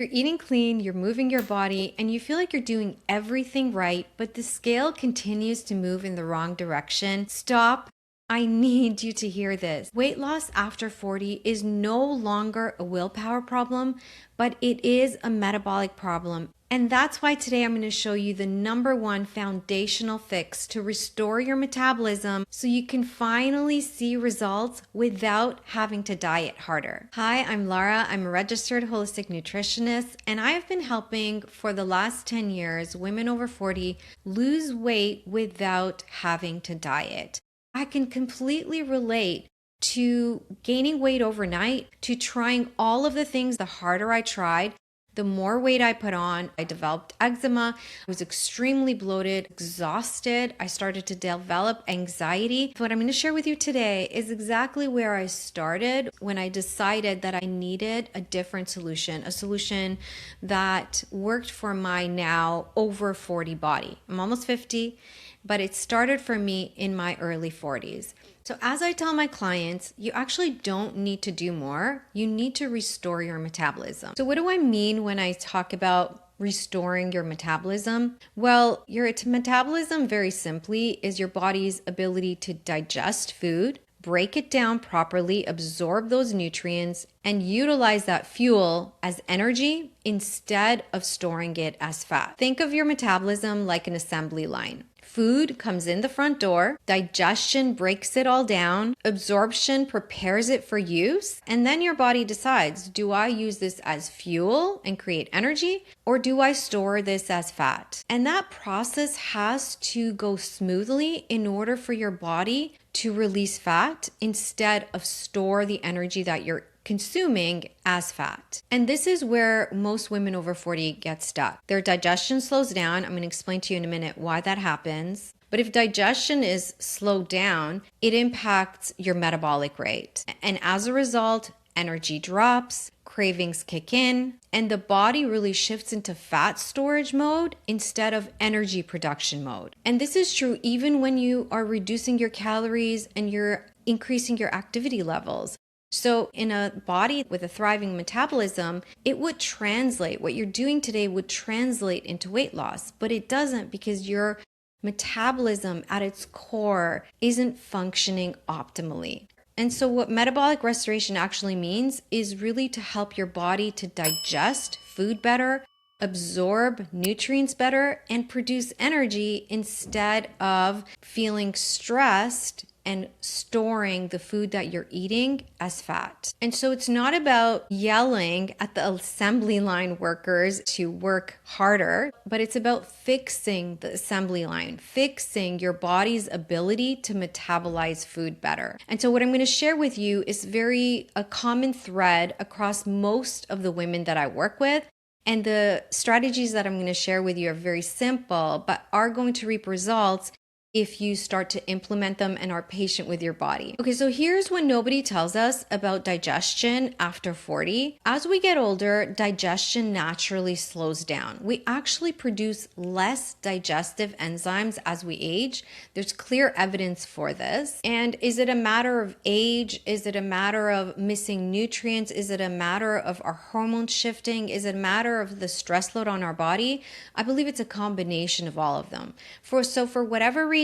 You're eating clean, you're moving your body, and you feel like you're doing everything right, but the scale continues to move in the wrong direction. Stop. I need you to hear this. Weight loss after 40 is no longer a willpower problem, but it is a metabolic problem. And that's why today I'm going to show you the number one foundational fix to restore your metabolism so you can finally see results without having to diet harder. Hi, I'm Lara. I'm a registered holistic nutritionist, and I have been helping for the last 10 years women over 40 lose weight without having to diet. I can completely relate to gaining weight overnight, to trying all of the things. The harder I tried, the more weight I put on. I developed eczema. I was extremely bloated, exhausted. I started to develop anxiety. What I'm going to share with you today is exactly where I started when I decided that I needed a different solution, a solution that worked for my now over 40 body. I'm almost 50, but it started for me in my early 40s. So as I tell my clients, you actually don't need to do more. You need to restore your metabolism. So what do I mean when I talk about restoring your metabolism? Well, your metabolism, very simply, is your body's ability to digest food, break it down properly, absorb those nutrients, and utilize that fuel as energy instead of storing it as fat. Think of your metabolism like an assembly line. Food comes in the front door, digestion breaks it all down, absorption prepares it for use, and then your body decides, do I use this as fuel and create energy, or do I store this as fat? And that process has to go smoothly in order for your body to release fat instead of store the energy that you're consuming as fat. And this is where most women over 40 get stuck. Their digestion slows down. I'm going to explain to you in a minute why that happens. But if digestion is slowed down, it impacts your metabolic rate. And as a result, energy drops, cravings kick in, and the body really shifts into fat storage mode instead of energy production mode. And this is true even when you are reducing your calories and you're increasing your activity levels. So in a body with a thriving metabolism, it would translate, what you're doing today would translate into weight loss, but it doesn't because your metabolism at its core isn't functioning optimally. And so what metabolic restoration actually means is really to help your body to digest food better, absorb nutrients better, and produce energy instead of feeling stressed and storing the food that you're eating as fat. And so it's not about yelling at the assembly line workers to work harder, but it's about fixing the assembly line, fixing your body's ability to metabolize food better. And so what I'm going to share with you is a common thread across most of the women that I work with. And the strategies that I'm going to share with you are very simple, but are going to reap results if you start to implement them and are patient with your body. Okay, so here's what nobody tells us about digestion after 40. As we get older, digestion naturally slows down. We actually produce less digestive enzymes as we age. There's clear evidence for this. And is it a matter of age? Is it a matter of missing nutrients? Is it a matter of our hormones shifting? Is it a matter of the stress load on our body? I believe it's a combination of all of them. For whatever reason,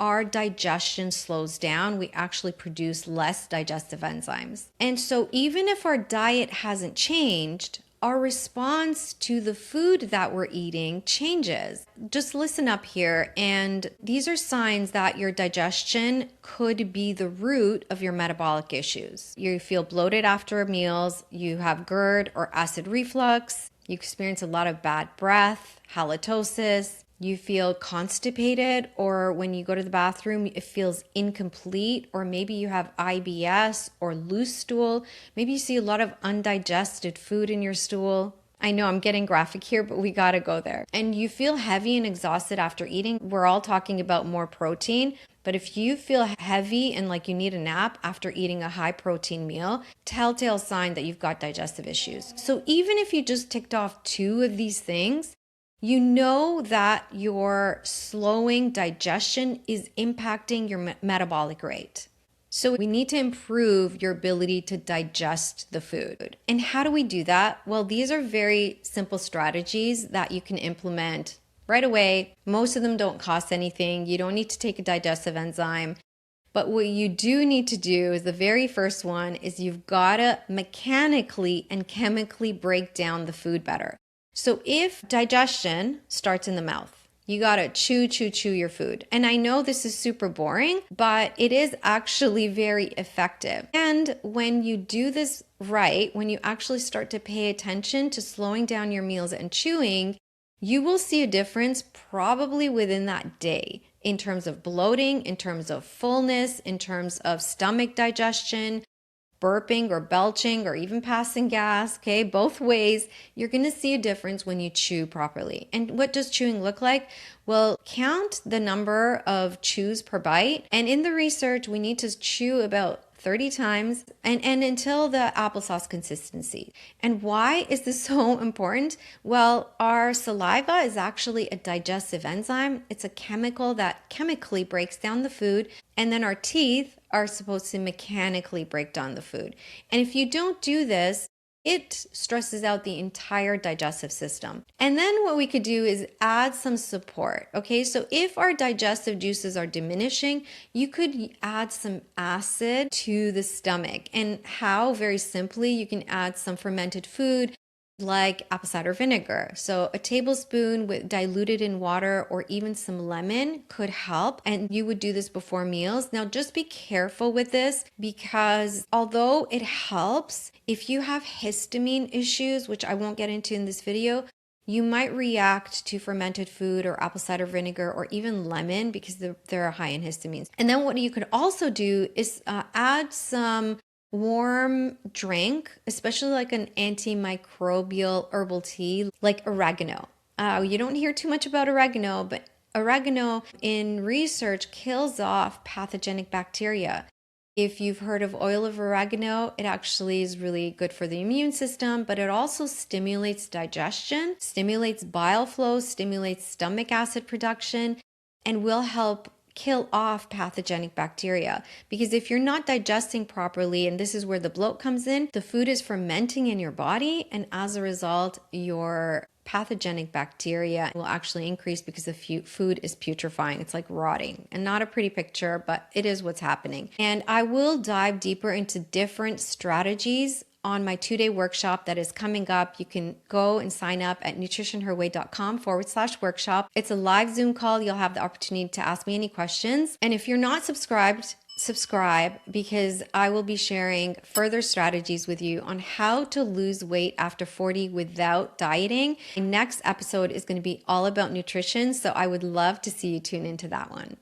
our digestion slows down. We actually produce less digestive enzymes. And so even if our diet hasn't changed, our response to the food that we're eating changes. Just listen up here, and these are signs that your digestion could be the root of your metabolic issues. You feel bloated after meals, you have GERD or acid reflux, you experience a lot of bad breath, halitosis, you feel constipated, or when you go to the bathroom, it feels incomplete, or maybe you have IBS or loose stool. Maybe you see a lot of undigested food in your stool. I know I'm getting graphic here, but we gotta go there. And you feel heavy and exhausted after eating. We're all talking about more protein, but if you feel heavy and like you need a nap after eating a high protein meal, telltale sign that you've got digestive issues. So even if you just ticked off 2 of these things, you know that your slowing digestion is impacting your metabolic rate. So we need to improve your ability to digest the food. And how do we do that? Well, these are very simple strategies that you can implement right away. Most of them don't cost anything. You don't need to take a digestive enzyme. But what you do need to do is the very first one is you've got to mechanically and chemically break down the food better. So if digestion starts in the mouth, you got to chew your food. And I know this is super boring, but it is actually very effective. And when you do this right, when you actually start to pay attention to slowing down your meals and chewing, you will see a difference probably within that day in terms of bloating, in terms of fullness, in terms of stomach digestion, burping or belching or even passing gas, okay? Both ways, you're gonna see a difference when you chew properly. And what does chewing look like? Well, count the number of chews per bite. And in the research, we need to chew about 30 times and until the applesauce consistency. And why is this so important? Well, our saliva is actually a digestive enzyme. It's a chemical that chemically breaks down the food, and then our teeth are supposed to mechanically break down the food. And if you don't do this, it stresses out the entire digestive system. And then what we could do is add some support. Okay, so if our digestive juices are diminishing, you could add some acid to the stomach. And how? Very simply, you can add some fermented food like apple cider vinegar. So a tablespoon diluted in water or even some lemon could help. And you would do this before meals. Now just be careful with this because although it helps, if you have histamine issues, which I won't get into in this video, you might react to fermented food or apple cider vinegar or even lemon because they're high in histamines. And then what you could also do is add some warm drink, especially like an antimicrobial herbal tea like oregano. You don't hear too much about oregano, but oregano in research kills off pathogenic bacteria. If you've heard of oil of oregano, it actually is really good for the immune system, but it also stimulates digestion, stimulates bile flow, stimulates stomach acid production, and will help kill off pathogenic bacteria. Because if you're not digesting properly, and this is where the bloat comes in, the food is fermenting in your body, and as a result, your pathogenic bacteria will actually increase because the food is putrefying. It's like rotting, and not a pretty picture, but it is what's happening. And I will dive deeper into different strategies on my 2-day workshop that is coming up. You can go and sign up at nutritionherway.com/workshop. It's a live Zoom call. You'll have the opportunity to ask me any questions. And if you're not subscribed, subscribe because I will be sharing further strategies with you on how to lose weight after 40 without dieting. The next episode is going to be all about nutrition, so I would love to see you tune into that one.